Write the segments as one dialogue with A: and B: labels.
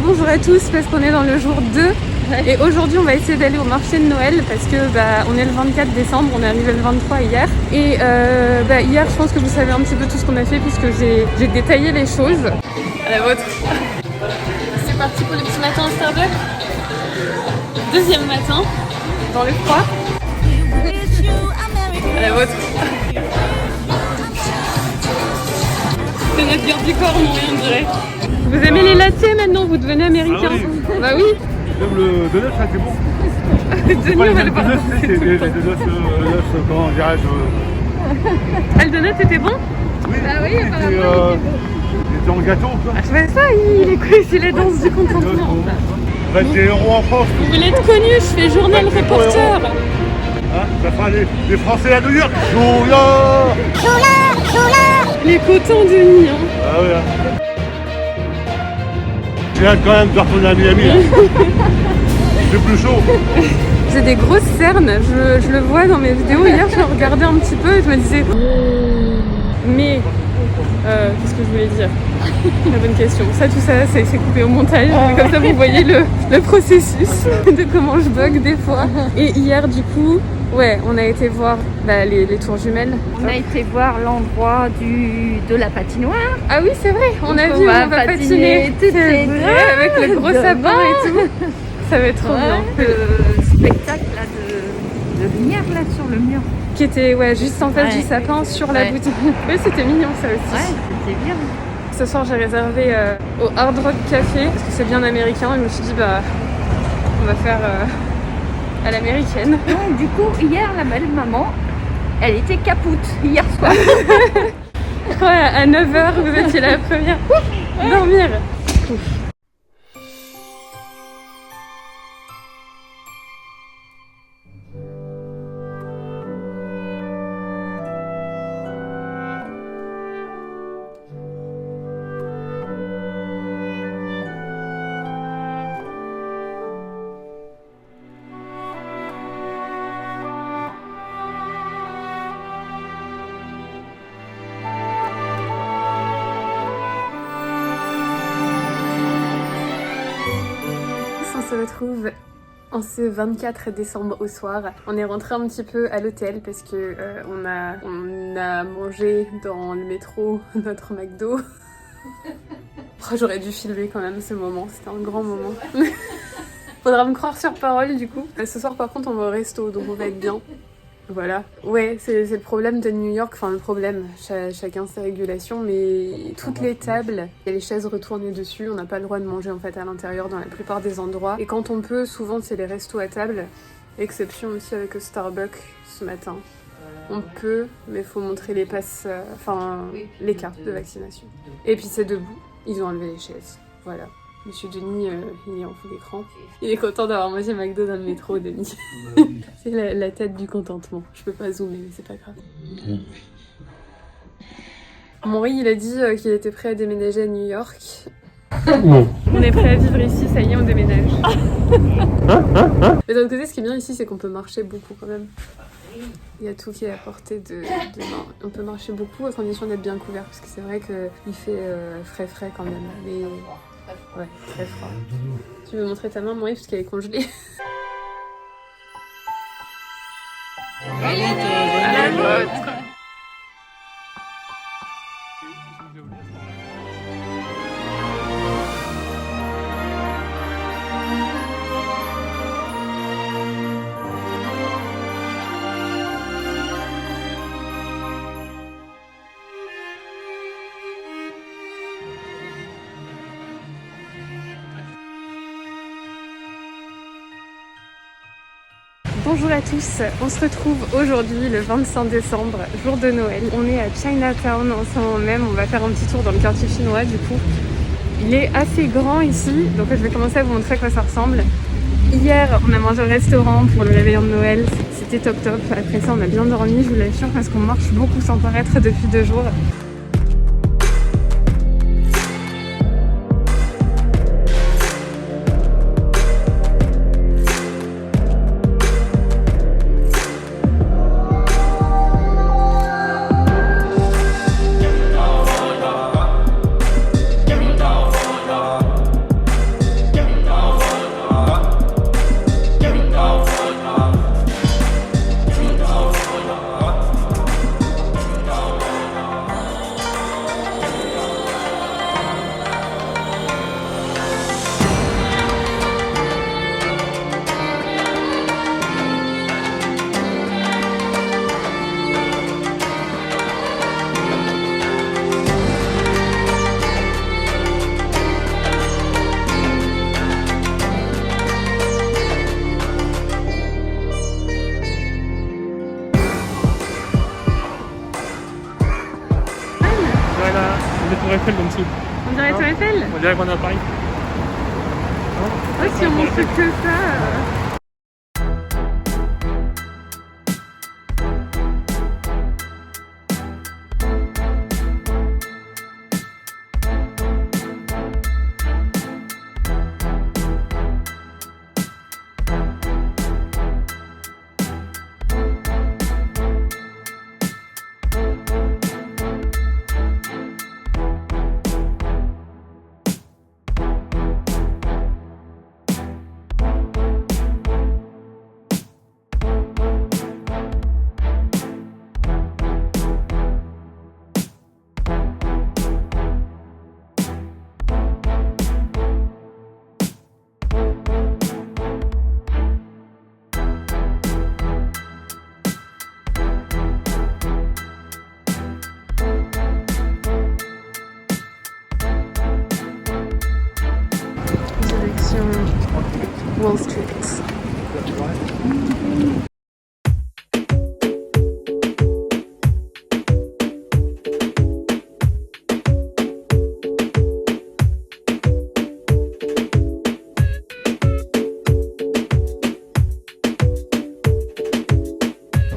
A: bonjour à tous parce qu'on est dans le jour 2 et aujourd'hui on va essayer d'aller au marché de Noël parce que on est le 24 décembre, on est arrivé le 23 hier et hier je pense que vous savez un petit peu tout ce qu'on a fait puisque j'ai détaillé les choses. À la vôtre. C'est parti pour le petit matin au Starbucks. Deuxième matin dans le froid. À la vôtre. C'est notre garde du corps, on dirait. Vous aimez les lattes maintenant, vous devenez américain.
B: Ah oui.
A: Bah oui.
B: Même le donut, ça c'est bon.
A: Denis, on va le voir.
B: C'est des donuts, comment dirais-je.
A: Ah, le donut était bon?
B: Oui,
A: ah oui,
B: c'était en gâteau quoi.
A: Ah, je vois ça, il est cool, c'est la danse du contentement.
B: 21 € en France.
A: Vous voulez être connu, je fais journal reporter.
B: Hein, ça fera les Français à New York. Choula.
A: Les cotons de Denis. Hein.
B: Ah oui. Hein. J'ai hâte quand même de retourner à Miami. C'est plus chaud.
A: J'ai des grosses cernes, je le vois dans mes vidéos. Hier, je regardais un petit peu et je me disais... Mais... qu'est-ce que je voulais dire? La bonne question. Tout ça, c'est coupé au montage. Comme ça, vous voyez le processus de comment je bug des fois. Et hier, du coup, ouais, on a été voir les tours jumelles.
C: On a été voir l'endroit de la patinoire.
A: Ah oui, c'est vrai. On a vu, on va patiner. C'est vrai, avec le gros sapin et tout. Ça va être trop bien.
C: Le spectacle là, de lumière là sur le mur.
A: Qui était juste en face du sapin sur la boutique. Oui, c'était mignon ça aussi.
C: Ouais, c'était bien.
A: Ce soir, j'ai réservé au Hard Rock Café parce que c'est bien américain. Et je me suis dit, on va faire à l'américaine.
C: Donc, du coup, hier, la belle maman, elle était capoute hier soir.
A: Ouais, à 9h, vous étiez la première. Dormir. Ouf. On se retrouve en ce 24 décembre au soir. On est rentré un petit peu à l'hôtel parce que on a mangé dans le métro notre McDo. J'aurais dû filmer quand même ce moment, c'était un grand moment. Faudra me croire sur parole du coup. Ce soir par contre on va au resto donc on va être bien. Voilà. Ouais, c'est le problème de New York, enfin le problème, chacun ses régulations, mais toutes les tables, il y a les chaises retournées dessus, on n'a pas le droit de manger en fait à l'intérieur dans la plupart des endroits. Et quand on peut, souvent c'est les restos à table, exception aussi avec le Starbucks ce matin. On peut, mais il faut montrer les passes, les cartes de vaccination. Et puis c'est debout, ils ont enlevé les chaises, voilà. Monsieur Denis, il est en fou d'écran. Il est content d'avoir mangé McDo dans le métro, Denis. C'est la tête du contentement. Je peux pas zoomer, mais c'est pas grave. Henri, il a dit qu'il était prêt à déménager à New York. On est prêt à vivre ici, ça y est, on déménage. Mais d'un autre côté, ce qui est bien ici, c'est qu'on peut marcher beaucoup quand même. Il y a tout qui est à portée de main. On peut marcher beaucoup à condition d'être bien couvert, parce que c'est vrai qu'il fait frais quand même. Mais... ouais, très froid. Tu veux montrer ta main, Maurice, parce qu'elle est congelée. À la vôtre. Bonjour à tous, on se retrouve aujourd'hui le 25 décembre, jour de Noël. On est à Chinatown en ce moment même, on va faire un petit tour dans le quartier chinois du coup. Il est assez grand ici, donc je vais commencer à vous montrer à quoi ça ressemble. Hier, on a mangé au restaurant pour le réveillon de Noël, c'était top. Après ça, on a bien dormi, je vous l'assure, parce qu'on marche beaucoup sans paraître depuis 2 jours.
B: On dirait qu'on est à Paris.
A: Ouais, si on montre que ça. Direction Wall Street.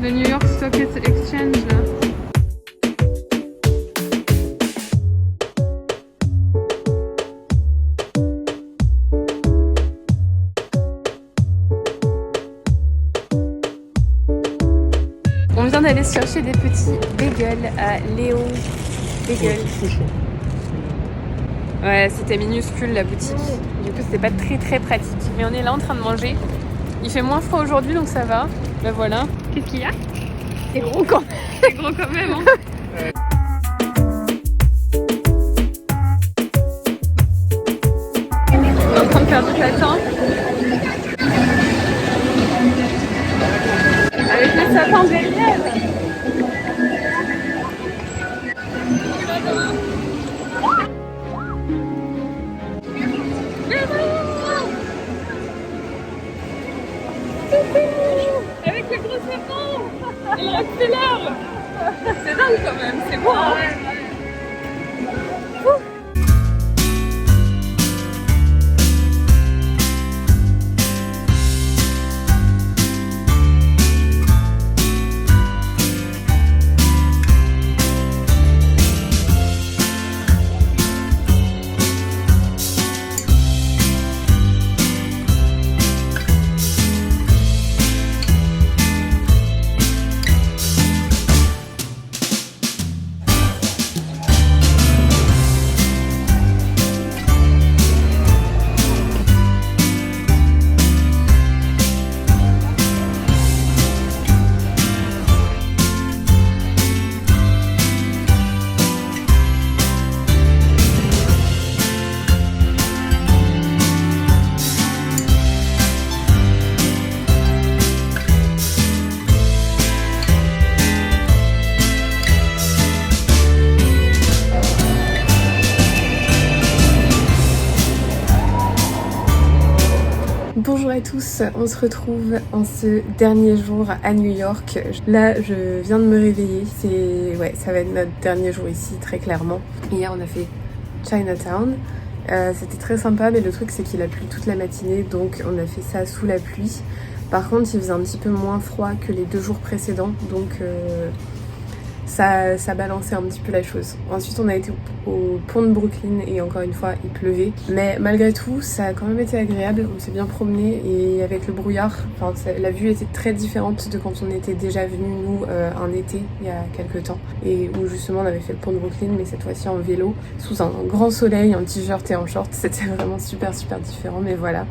A: Le New York Stock Exchange là. On vient d'aller se chercher des petits bagels à Léo Bagel. Ouais, c'était minuscule la boutique. Du coup, c'était pas très pratique. Mais on est là en train de manger. Il fait moins froid aujourd'hui, donc ça va. Ben voilà. Qu'est-ce qu'il y a? C'est gros quand même. C'est gros quand même, hein. On est en train de faire du patin. Avec les sapins derrière. Avec le gros sapin. Il accélère. C'est dingue quand même, c'est beau, hein. Bonjour à tous, on se retrouve en ce dernier jour à New York. Là, je viens de me réveiller, ça va être notre dernier jour ici, très clairement. Hier, on a fait Chinatown. C'était très sympa, mais le truc, c'est qu'il a plu toute la matinée, donc on a fait ça sous la pluie. Par contre, il faisait un petit peu moins froid que les 2 jours précédents, donc ça balançait un petit peu la chose. Ensuite, on a été au pont de Brooklyn et encore une fois, il pleuvait. Mais malgré tout, ça a quand même été agréable. On s'est bien promené et avec le brouillard, la vue était très différente de quand on était déjà venu nous un été il y a quelques temps et où justement on avait fait le pont de Brooklyn, mais cette fois-ci en vélo sous un grand soleil, en t-shirt et en short. C'était vraiment super différent. Mais voilà.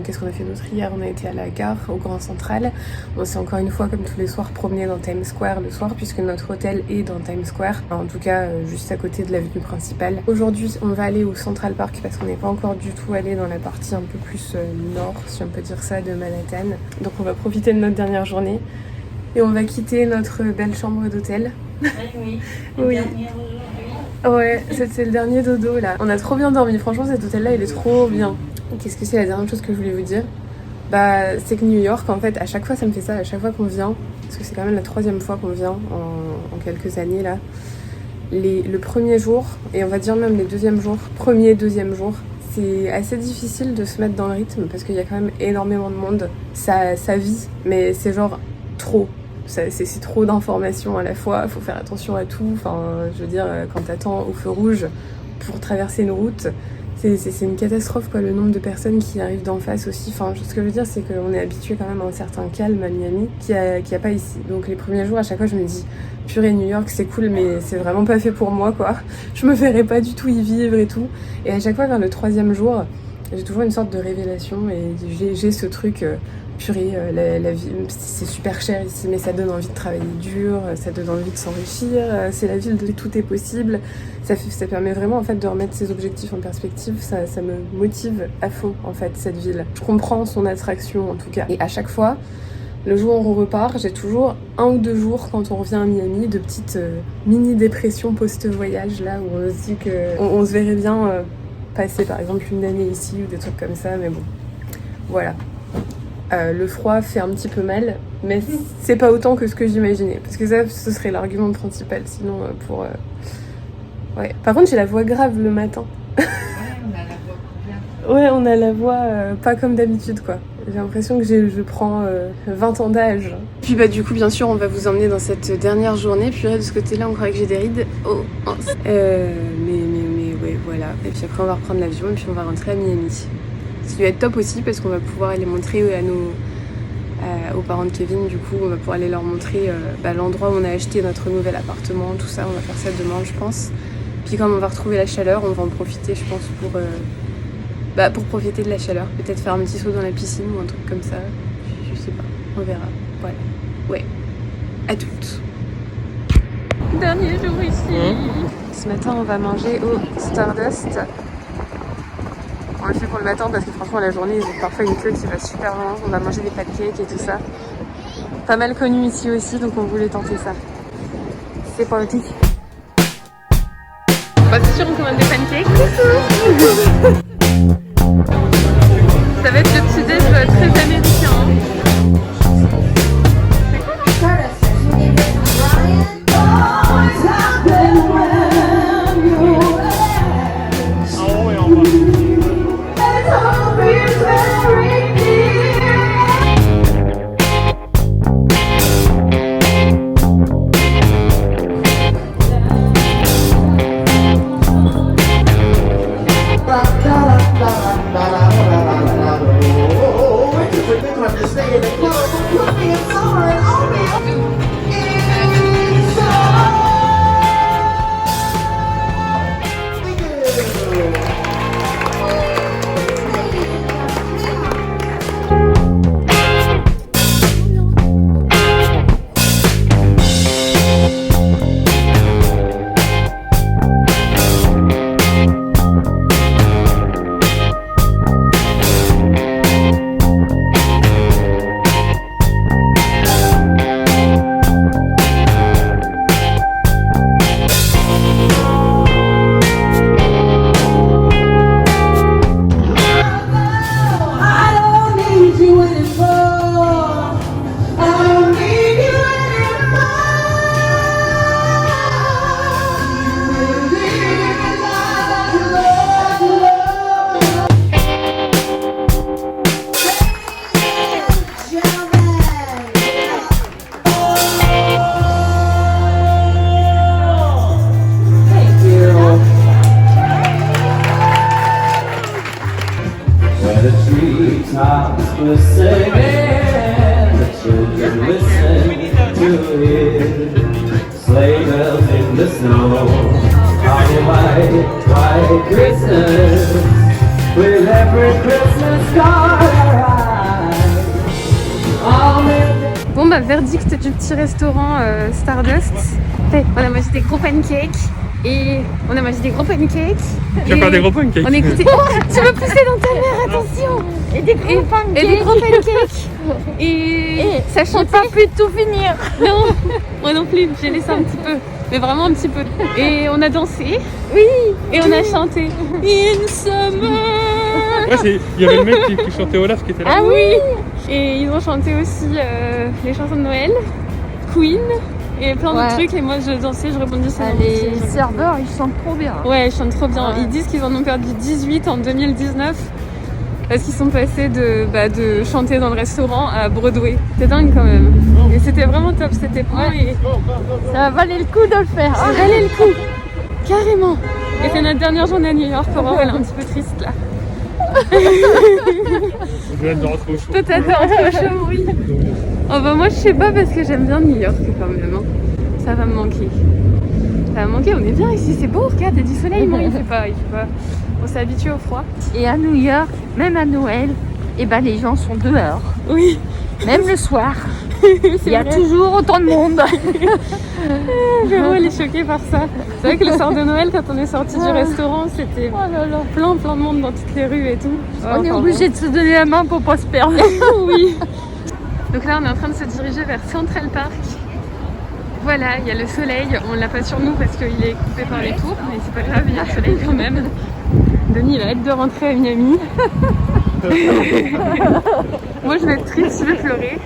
A: Qu'est-ce qu'on a fait d'autre hier? On a été à la gare, au Grand Central. On s'est encore une fois, comme tous les soirs, promené dans Times Square le soir puisque notre hôtel est dans Times Square, en tout cas juste à côté de l'avenue principale. Aujourd'hui, on va aller au Central Park parce qu'on n'est pas encore du tout allé dans la partie un peu plus nord, si on peut dire ça, de Manhattan. Donc on va profiter de notre dernière journée et on va quitter notre belle chambre d'hôtel.
C: Oui.
A: Oui. Ouais, c'était le dernier dodo là. On a trop bien dormi. Franchement, cet hôtel-là, il est trop bien. Qu'est-ce que c'est la dernière chose que je voulais vous dire? Bah, c'est que New York, en fait, à chaque fois, ça me fait ça. À chaque fois qu'on vient, parce que c'est quand même la 3e fois qu'on vient en quelques années là. le premier jour, et on va dire même les deuxièmes jours, premier et deuxième jour, c'est assez difficile de se mettre dans le rythme parce qu'il y a quand même énormément de monde. Ça vit, mais c'est genre trop. C'est trop d'informations à la fois, faut faire attention à tout. Enfin, je veux dire, quand t'attends au feu rouge pour traverser une route, c'est une catastrophe quoi, le nombre de personnes qui arrivent d'en face aussi. Enfin, ce que je veux dire, c'est qu'on est habitué quand même à un certain calme à Miami qu'il y a pas ici. Donc les premiers jours, à chaque fois, je me dis purée, New York, c'est cool, mais c'est vraiment pas fait pour moi, quoi. Je me verrais pas du tout y vivre et tout. Et à chaque fois, vers le troisième jour, j'ai toujours une sorte de révélation et j'ai ce truc, purée, la vie, c'est super cher ici, mais ça donne envie de travailler dur, ça donne envie de s'enrichir, c'est la ville de tout est possible. Ça permet vraiment, en fait, de remettre ses objectifs en perspective. Ça me motive à fond, en fait, cette ville. Je comprends son attraction, en tout cas. Et à chaque fois, le jour où on repart, j'ai toujours 1 ou 2 jours quand on revient à Miami de petites mini-dépressions post-voyage là où on se dit qu'on se verrait bien passer par exemple une année ici ou des trucs comme ça, mais bon, voilà. Le froid fait un petit peu mal, mais c'est pas autant que ce que j'imaginais, parce que ça, ce serait l'argument principal, sinon Ouais. Par contre, j'ai la voix grave le matin. Ouais, on a la voix pas comme d'habitude, quoi. J'ai l'impression que je prends 20 ans d'âge. Puis bah du coup, bien sûr, on va vous emmener dans cette dernière journée. Puis de ce côté-là, on croirait que j'ai des rides. Oh, mince. Mais ouais, voilà. Et puis après, on va reprendre l'avion et puis on va rentrer à Miami. Ce qui va être top aussi parce qu'on va pouvoir aller montrer aux parents de Kevin. Du coup, on va pouvoir aller leur montrer l'endroit où on a acheté notre nouvel appartement, tout ça. On va faire ça demain, je pense. Puis comme on va retrouver la chaleur, on va en profiter, je pense, pour profiter de la chaleur. Peut-être faire un petit saut dans la piscine ou un truc comme ça. Je sais pas, on verra. Voilà. Ouais. À toutes.
C: Dernier jour ici.
A: Ce matin, on va manger au Stardust. On le fait pour le matin parce que franchement, la journée, j'ai parfois une queue qui va super loin. On va manger des pancakes et tout ça. Pas mal connu ici aussi, donc on voulait tenter ça. C'est parti. Bah, c'est sûr, on commande des pancakes. Ça va être le petit déj très américain. Bon bah verdict du petit restaurant Stardust. On a mangé des gros pancakes et on a mangé des gros pancakes.
B: Tu vas faire des gros pancakes.
A: On a écouté. Oh, tu veux pousser dans ta mère, attention.
C: Et des gros pancakes.
A: Et des gros pancakes. Et ça chantait.
C: J'ai pas pu tout finir.
A: Non, moi non plus, j'ai laissé un petit peu. Mais vraiment un petit peu. Et on a dansé.
C: Oui.
A: Et on a chanté In Summer.
B: Ouais, il y avait le mec qui chantait Olaf qui était là.
A: Ah oui. Et ils ont chanté aussi les chansons de Noël, Queen, et plein de
C: Ouais.
A: trucs et moi je dansais, je rebondissais.
C: Ah,
A: dans mon
C: les
A: style.
C: serveurs, ils chantent trop bien.
A: Ouais, ils chantent trop bien.
C: Ouais.
A: Ils disent qu'ils en ont perdu 18 en 2019 parce qu'ils sont passés de chanter dans le restaurant à Broadway. C'était dingue quand même. Et c'était vraiment top, c'était beau et
C: Ça valait le coup de le faire.
A: ça valait le coup. Carrément. Et c'est notre dernière journée à New York. Aurore, elle est un petit peu triste là.
B: Je viens de rentrer au chaud.
A: Toi t'as trop chaud, oui. Oh bah moi je sais pas parce que j'aime bien New York quand même. Hein. Ça va me manquer. Ça va me manquer, on est bien ici, c'est beau, regarde, il y a du soleil, non il fait pas. On s'est habitué au froid.
C: Et à New York, même à Noël, eh ben, les gens sont dehors.
A: Oui,
C: Même le soir,
A: c'est
C: il y a
A: vrai.
C: toujours autant de monde.
A: Véro, elle est choquée par ça. C'est vrai que le soir de Noël, quand on est sorti du restaurant, c'était
C: Oh là là.
A: plein de monde dans toutes les rues et tout.
C: On est obligé de se donner la main pour pas se perdre.
A: Oui. Donc là, on est en train de se diriger vers Central Park. Voilà, il y a le soleil. On l'a pas sur nous parce qu'il est coupé par les tours, mais c'est pas grave, il y a le soleil quand même. Denis, il a hâte de rentrer à Miami. Moi, je vais être triste, je vais pleurer.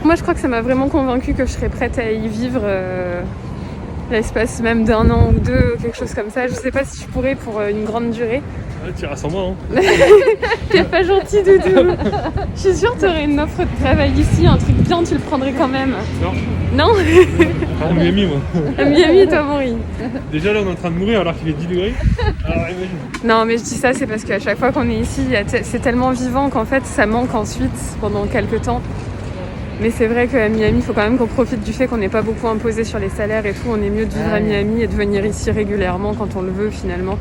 A: Moi, je crois que ça m'a vraiment convaincue que je serais prête à y vivre l'espace même d'un an ou deux, quelque chose comme ça. Je sais pas si je pourrais pour une grande durée.
B: Ouais, tu iras sans moi, hein.
A: T'es pas gentil, Doudou. Je suis sûre que t'aurais une offre de travail ici, un truc bien, tu le prendrais quand même.
B: Non.
A: Non?
B: À Miami, moi.
A: À Miami, toi, Maurice.
B: Déjà, là, on est en train de mourir alors qu'il fait 10 degrés. Alors, imagine.
A: Non, mais je dis ça, c'est parce qu'à chaque fois qu'on est ici, c'est tellement vivant qu'en fait, ça manque ensuite pendant quelques temps. Mais c'est vrai qu'à Miami, il faut quand même qu'on profite du fait qu'on n'est pas beaucoup imposé sur les salaires et tout. On est mieux de vivre à Miami et de venir ici régulièrement quand on le veut finalement.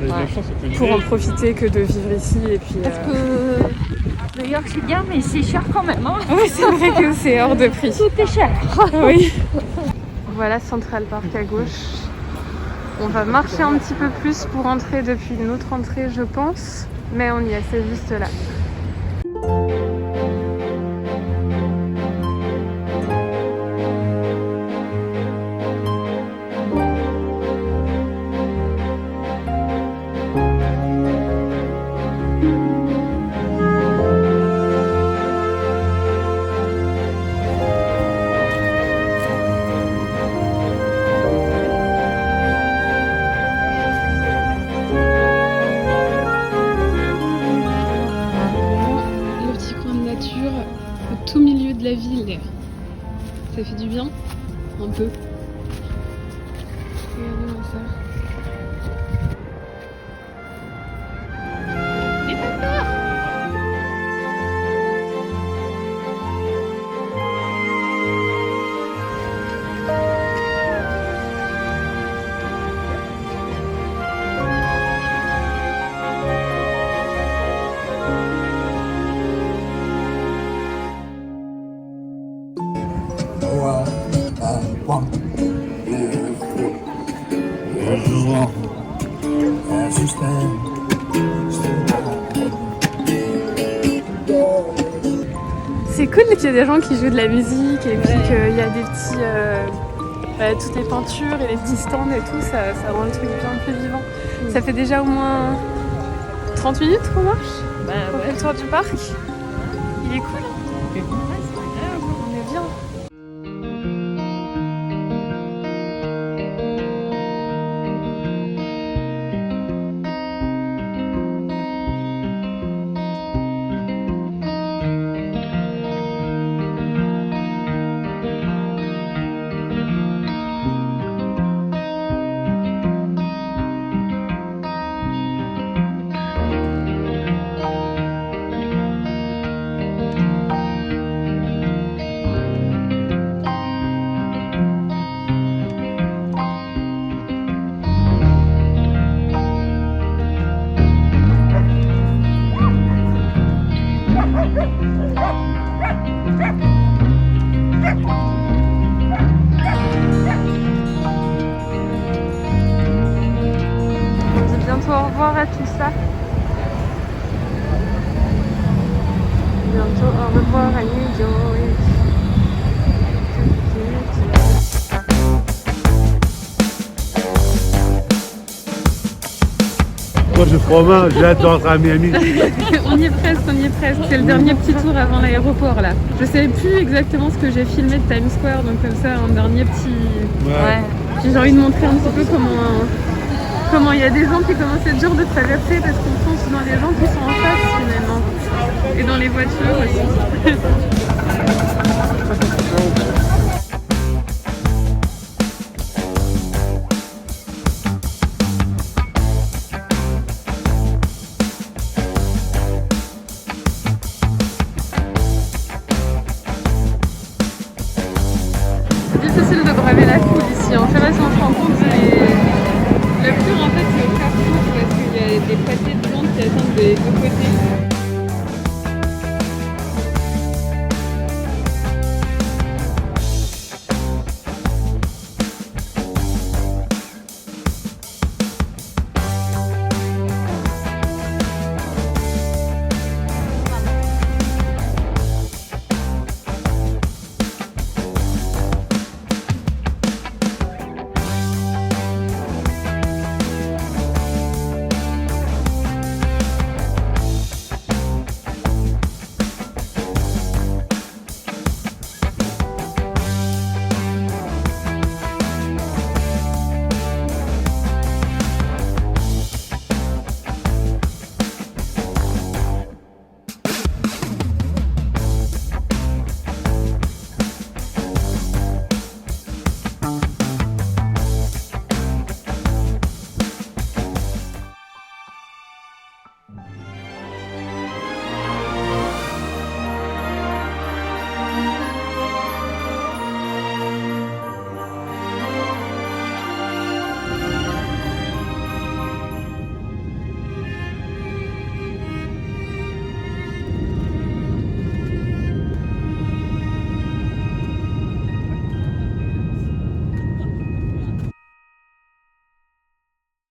B: On a eu de la chance, on peut
A: Pour en profiter que de vivre ici et puis...
C: Parce que New York c'est bien, mais c'est cher quand même. Hein.
A: Oui, c'est vrai que c'est hors de prix.
C: Tout est cher.
A: Oui. Voilà Central Park à gauche. On va marcher un petit peu plus pour entrer depuis une autre entrée, je pense. Mais on y est, c'est juste là. Le petit coin de nature au tout milieu de la ville. Ça fait du bien? Un peu. Regardez-moi ça. C'est cool qu'il y ait des gens qui jouent de la musique et puis qu'il y a des petits... toutes les peintures et les petits stands et tout, ça rend le truc bien plus vivant. Ça fait déjà au moins 30 minutes qu'on marche. On fait le tour du parc. Il est cool. On est bien. On dit bientôt au revoir à tout ça. Bientôt au revoir à New York.
B: Moi je suis romain, j'ai hâte de rentrer à Miami.
A: On y est presque, on y est presque. C'est le dernier petit tour avant l'aéroport là. Je sais plus exactement ce que j'ai filmé de Times Square, donc comme ça un dernier petit...
B: Ouais.
A: J'ai envie de montrer un petit peu comment il y a des gens qui commencent à être dur de traverser parce qu'on fonce dans les gens qui sont en face finalement. Et dans les voitures aussi.